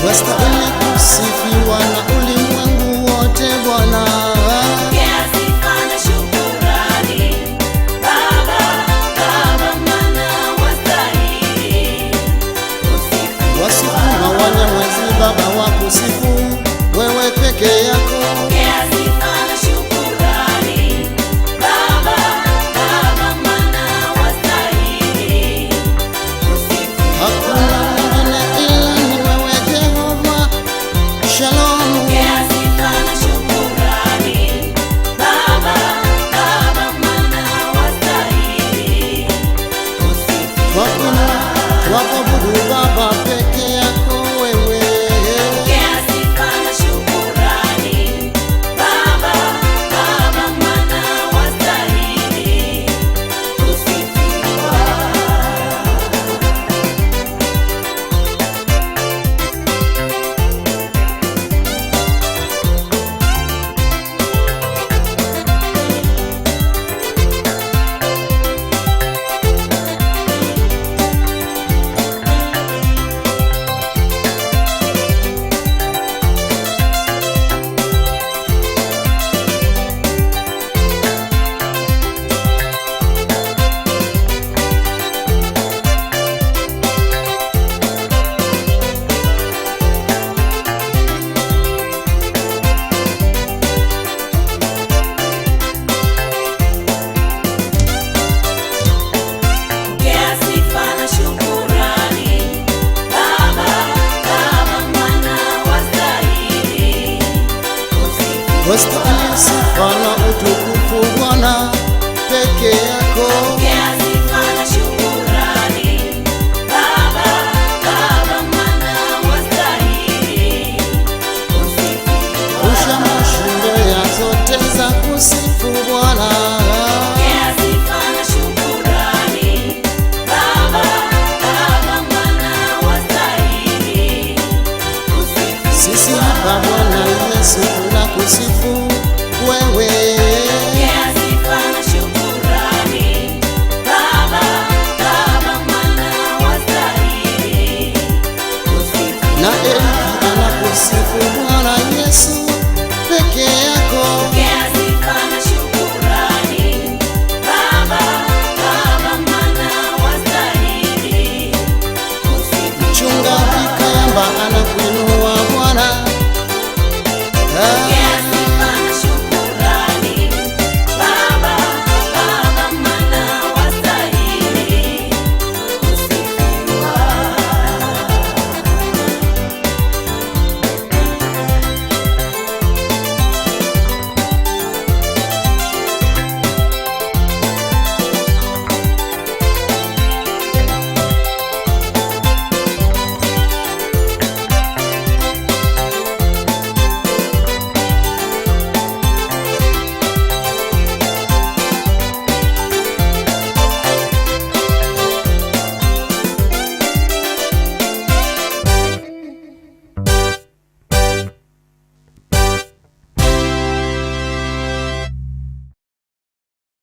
wastahili kusifiwa na ulimwengu wote Bwana. Pokea sifa na shukrani, Baba, Baba, maana wastahili kusifiwa. Wasifu na Wanyamwezi Baba wakusifu wewe peke yako. Pokea sifa na shukrani, Baba, Baba, maana wastahili kusifiwa. Hakuna mwingine ila ni wewe Jehova. Shalom. Pokea sifa na shukrani, Baba, Baba, maana wastahili kusifiwa. Twakuabudu Baba peke yako wewe. Pokea sifa na shukrani, Baba, Baba, maana wastahili kusifiwa. Pokea sifa na shukrani, Baba, Baba, maana wastahili kusifiwa. Wastahili sifa na utukufu Bwana peke yako. Pokea sifa na shukrani, Baba, Baba, maana wastahili kusifiwa. Rusha mashindo ya zote za kusifu Bwana. Pokea sifa na shukrani, Baba, Baba, maana wastahili kusifiwa. Sisi hapa Bwana Yesu tunakusifu wewe. Pokea sifa na shukrani, Baba, Baba, maana wastahili kusifiwa. Na Elki anakusifu Bwana Yesu peke yako. Pokea sifa na shukrani, Baba, Baba, maana wastahili kusifiwa. Mchungaji